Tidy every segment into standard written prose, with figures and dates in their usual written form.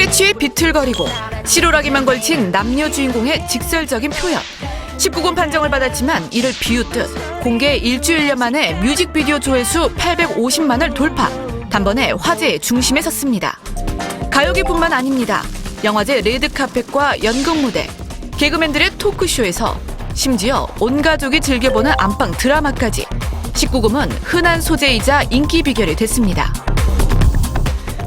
술에 취해 비틀거리고 실오라기만 걸친 남녀 주인공의 직설적인 표현. 19금 판정을 받았지만 이를 비웃듯 공개 일주일여 만에 뮤직비디오 조회수 850만을 돌파. 단번에 화제의 중심에 섰습니다. 가요계뿐만 아닙니다. 영화제 레드카펫과 연극 무대, 개그맨들의 토크쇼에서 심지어 온 가족이 즐겨보는 안방 드라마까지 19금은 흔한 소재이자 인기 비결이 됐습니다.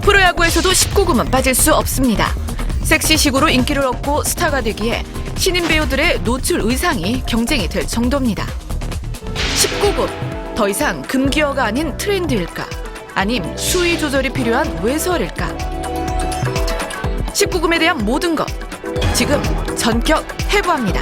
프로야구에서도 19금은 빠질 수 없습니다. 섹시식으로 인기를 얻고 스타가 되기에 신인 배우들의 노출 의상이 경쟁이 될 정도입니다. 19금, 더 이상 금기어가 아닌 트렌드일까? 아님 수위 조절이 필요한 외설일까? 19금에 대한 모든 것, 지금 전격 해부합니다.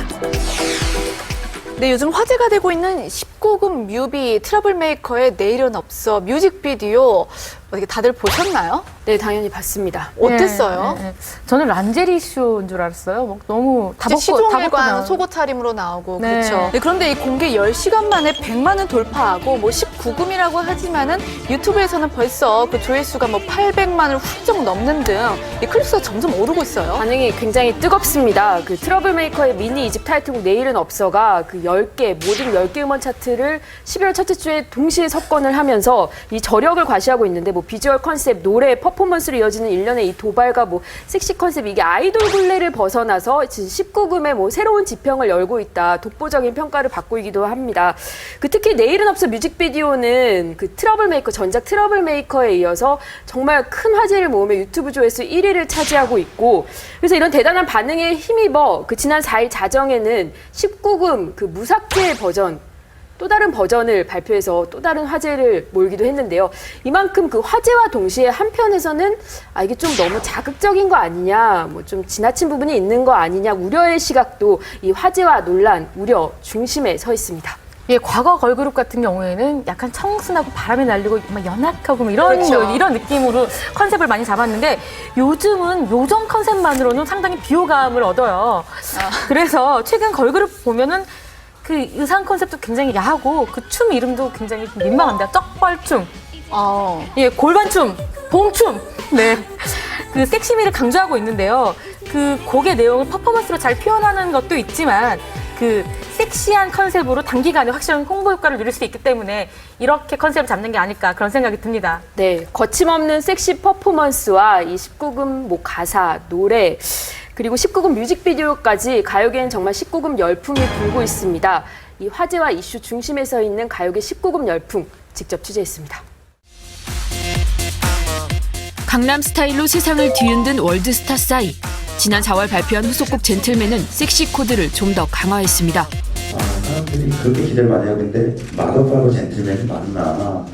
네, 요즘 화제가 되고 있는 19금 뮤비 트러블메이커의 내일은 없어 뮤직비디오 어떻게 다들 보셨나요? 네, 당연히 봤습니다. 어땠어요? 네. 저는 란제리 쇼인 줄 알았어요. 막 너무 다 벗고 시종일관 속옷 차림으로 나오고 네. 그렇죠. 네, 그런데 이 공개 10시간 만에 100만을 돌파하고 뭐 19금이라고 하지만은 유튜브에서는 벌써 그 조회수가 뭐 800만을 훌쩍 넘는 등 이 클릭수가 점점 오르고 있어요. 반응이 굉장히 뜨겁습니다. 그 트러블메이커의 미니 2집 타이틀곡 내일은 없어가 그 10개, 모든 10개 음원 차트를 11월 첫째 주에 동시에 석권을 하면서 이 저력을 과시하고 있는데 뭐 비주얼 컨셉, 노래, 퍼포먼스로 이어지는 일련의 이 도발과 뭐 섹시 컨셉, 이게 아이돌 굴레를 벗어나서 19금의 뭐 새로운 지평을 열고 있다. 독보적인 평가를 받고 있기도 합니다. 그 특히 내일은 없어 뮤직비디오는 그 트러블메이커, 전작 트러블메이커에 이어서 정말 큰 화제를 모으며 유튜브 조회수 1위를 차지하고 있고, 그래서 이런 대단한 반응에 힘입어 그 지난 4일 자정에는 19금 그 무삭제 버전, 또 다른 버전을 발표해서 또 다른 화제를 몰기도 했는데요. 이만큼 그 화제와 동시에 한편에서는 이게 좀 너무 자극적인 거 아니냐, 뭐 좀 지나친 부분이 있는 거 아니냐 우려의 시각도 이 화제와 논란, 우려 중심에 서 있습니다. 예, 과거 걸그룹 같은 경우에는 약간 청순하고 바람이 날리고 막 연약하고 뭐 그렇죠. 이런 느낌으로 컨셉을 많이 잡았는데 요즘은 요정 컨셉만으로는 상당히 비호감을 얻어요. 그래서 최근 걸그룹 보면은 그 의상 컨셉도 굉장히 야하고 그 춤 이름도 굉장히 민망합니다. 쩍벌춤, 예, 골반춤, 봉춤, 네, 그 섹시미를 강조하고 있는데요. 그 곡의 내용을 퍼포먼스로 잘 표현하는 것도 있지만 그 섹시한 컨셉으로 단기간에 확실한 홍보 효과를 누릴 수 있기 때문에 이렇게 컨셉을 잡는 게 아닐까 그런 생각이 듭니다. 네, 거침없는 섹시 퍼포먼스와 이 19금 뭐 가사, 노래, 그리고 19금 뮤직비디오까지 가요계는 정말 19금 열풍이 불고 있습니다. 이 화제와 이슈 중심에 서 있는 가요계 19금 열풍 직접 취재했습니다. 강남 스타일로 세상을 뒤흔든 월드스타 싸이. 지난 4월 발표한 후속곡 젠틀맨은 섹시 코드를 좀 더 강화했습니다. 사람들이 그렇게 기대를 많이 하고 있는데 마더파로 젠틀맨이 맞나?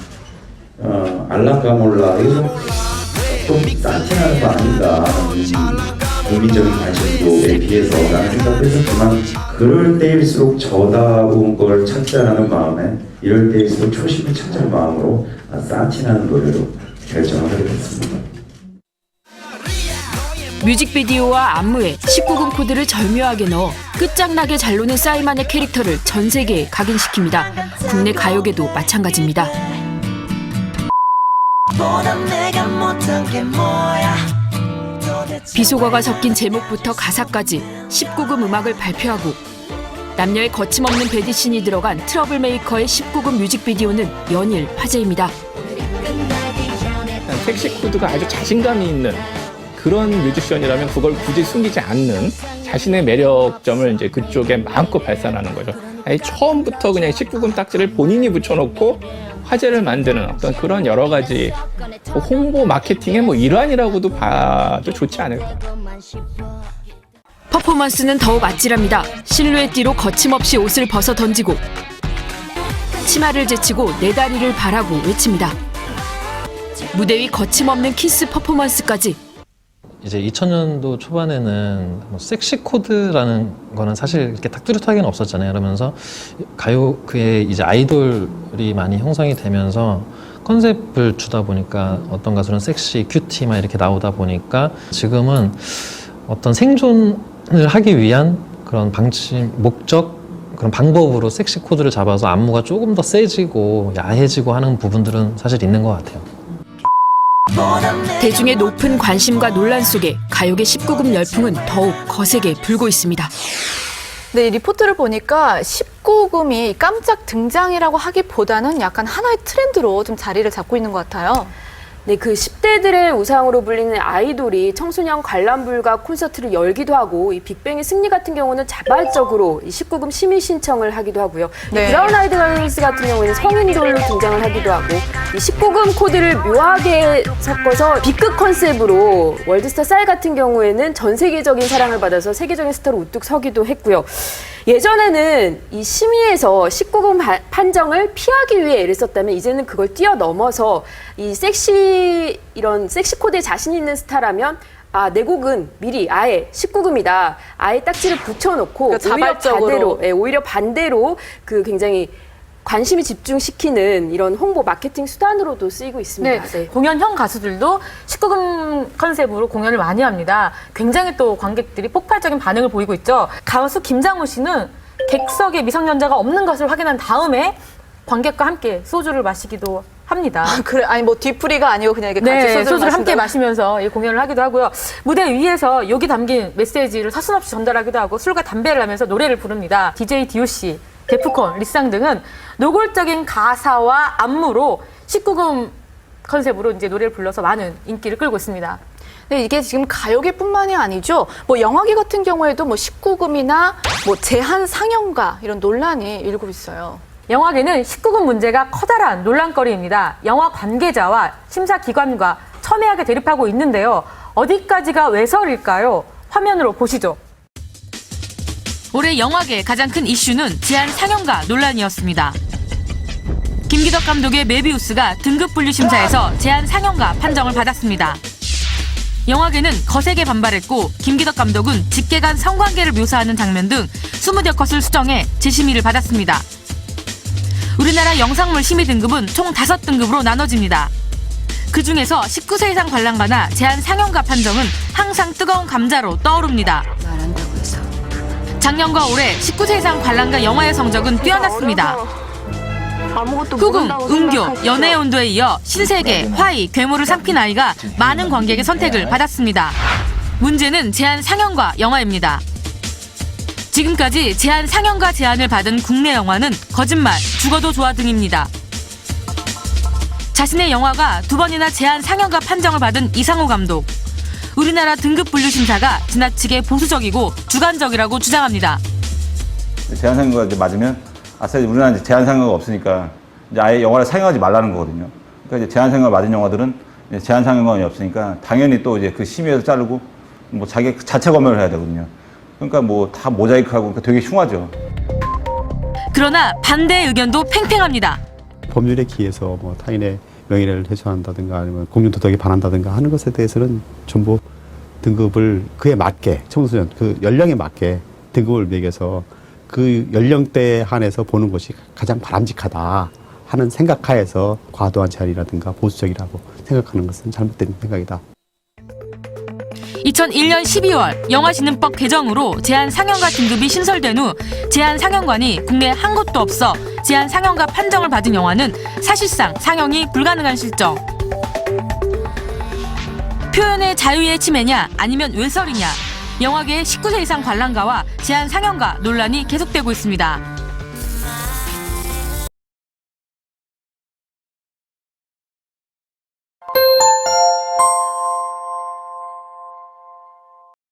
알랑가 몰라. 이거 좀 딴티나는 거 아닌가? 국민적인 관심도에 비해서 라는 생각을 했었지만 그럴 때일수록 저다운 걸 찾자라는 마음에 이럴 때일수록 초심을 찾자는 마음으로 싼티나는 노래로 결정을 하게 됐습니다. 뮤직비디오와 안무에 19금 코드를 절묘하게 넣어 끝장나게 잘 노는 싸이만의 캐릭터를 전 세계에 각인시킵니다. 국내 가요계도 마찬가지입니다. 비속어가 섞인 제목부터 가사까지 19금 음악을 발표하고 남녀의 거침없는 배드신이 들어간 트러블메이커의 19금 뮤직비디오는 연일 화제입니다. 섹시 코드가 아주 자신감이 있는 그런 뮤지션이라면 그걸 굳이 숨기지 않는 자신의 매력점을 이제 그쪽에 마음껏 발산하는 거죠. 아니, 처음부터 그냥 19금 딱지를 본인이 붙여놓고 화제를 만드는 어떤 그런 여러 가지 홍보 마케팅의 뭐 일환이라고도 봐도 좋지 않을까. 퍼포먼스는 더욱 아찔합니다. 실루엣 뒤로 거침없이 옷을 벗어 던지고 치마를 제치고 내 다리를 바라고 외칩니다. 무대 위 거침없는 키스 퍼포먼스까지. 이제 2000년도 초반에는 뭐 섹시 코드라는 거는 사실 이렇게 딱 뚜렷하게는 없었잖아요. 그러면서 가요계에 이제 아이돌이 많이 형성이 되면서 컨셉을 주다 보니까 어떤 가수는 섹시, 큐티 막 이렇게 나오다 보니까 지금은 어떤 생존을 하기 위한 그런 방침, 목적, 그런 방법으로 섹시 코드를 잡아서 안무가 조금 더 세지고 야해지고 하는 부분들은 사실 있는 것 같아요. 대중의 높은 관심과 논란 속에 가요계 19금 열풍은 더욱 거세게 불고 있습니다. 네, 이 리포트를 보니까 19금이 깜짝 등장이라고 하기보다는 약간 하나의 트렌드로 좀 자리를 잡고 있는 것 같아요. 네, 그 10대들의 우상으로 불리는 아이돌이 청소년 관람 불가 콘서트를 열기도 하고 이 빅뱅의 승리 같은 경우는 자발적으로 이 19금 심의 신청을 하기도 하고요. 네. 이 브라운 아이드 걸스 같은 경우에는 성인돌로 등장을 하기도 하고 이 19금 코드를 묘하게 섞어서 B급 컨셉으로 월드스타 쌀 같은 경우에는 전 세계적인 사랑을 받아서 세계적인 스타로 우뚝 서기도 했고요. 예전에는 이 심의에서 19금 판정을 피하기 위해 애를 썼다면 이제는 그걸 뛰어넘어서 이 이런 섹시 코드에 자신 있는 스타라면 내 곡은 미리 아예 19금이다. 아예 딱지를 붙여놓고 그러니까 자발적으로. 오히려 반대로 그 굉장히 관심이 집중시키는 이런 홍보 마케팅 수단으로도 쓰이고 있습니다. 네, 공연형 가수들도 19금 컨셉으로 공연을 많이 합니다. 굉장히 또 관객들이 폭발적인 반응을 보이고 있죠. 가수 김장우 씨는 객석에 미성년자가 없는 것을 확인한 다음에 관객과 함께 소주를 마시기도 합니다. 그래, 아니 뭐 뒤풀이가 아니고 그냥 이렇게 같이 네, 소주를 함께 마신다. 마시면서 이 공연을 하기도 하고요. 무대 위에서 여기 담긴 메시지를 서슴없이 전달하기도 하고 술과 담배를 하면서 노래를 부릅니다. DJ DOC, 데프콘, 리쌍 등은 노골적인 가사와 안무로 19금 컨셉으로 이제 노래를 불러서 많은 인기를 끌고 있습니다. 네, 이게 지금 가요계뿐만이 아니죠. 뭐 영화계 같은 경우에도 뭐 19금이나 뭐 제한 상영가 이런 논란이 일고 있어요. 영화계는 19금 문제가 커다란 논란거리입니다. 영화 관계자와 심사기관과 첨예하게 대립하고 있는데요. 어디까지가 외설일까요? 화면으로 보시죠. 올해 영화계 가장 큰 이슈는 제한 상영가 논란이었습니다. 김기덕 감독의 메비우스가 등급 분류 심사에서 제한 상영가 판정을 받았습니다. 영화계는 거세게 반발했고 김기덕 감독은 직계 간 성관계를 묘사하는 장면 등 20여 컷을 수정해 재심의를 받았습니다. 우리나라 영상물 심의 등급은 총 5등급으로 나눠집니다. 그중에서 19세 이상 관람가나 제한 상영가 판정은 항상 뜨거운 감자로 떠오릅니다. 작년과 올해 19세 이상 관람가 영화의 성적은 뛰어났습니다. 후궁, 은교, 연애의 온도에 이어 신세계, 화이, 괴물을 삼킨 아이가 많은 관객의 선택을 받았습니다. 문제는 제한 상영가 영화입니다. 지금까지 제한 상영가 제한을 받은 국내 영화는 거짓말, 죽어도 좋아 등입니다. 자신의 영화가 2번이나 제한 상영가 판정을 받은 이상호 감독. 우리나라 등급 분류 심사가 지나치게 보수적이고 주관적이라고 주장합니다. 제한 상영가 이제 맞으면 우리나라는 제한 상영가가 없으니까 이제 아예 영화를 상영하지 말라는 거거든요. 그러니까 이제 제한 상영가 맞은 영화들은 이제 제한 상영관이 없으니까 당연히 또 이제 그 심의에서 자르고 뭐 자기 자체 검열을 해야 되거든요. 그러니까 뭐 다 모자이크하고 그러니까 되게 흉하죠. 그러나 반대 의견도 팽팽합니다. 법률에 기해서 뭐 타인의 명예를 훼손한다든가 아니면 공중도덕에 반한다든가 하는 것에 대해서는 전부 등급을 그에 맞게 청소년 그 연령에 맞게 등급을 매겨서 그 연령대에 한해서 보는 것이 가장 바람직하다 하는 생각하에서 과도한 제한이라든가 보수적이라고 생각하는 것은 잘못된 생각이다. 2001년 12월 영화진흥법 개정으로 제한 상영가 등급이 신설된 후 제한 상영관이 국내 한 곳도 없어 제한 상영가 판정을 받은 영화는 사실상 상영이 불가능한 실정. 표현의 자유의 침해냐 아니면 외설이냐. 영화계의 19세 이상 관람가와 제한 상영가 논란이 계속되고 있습니다.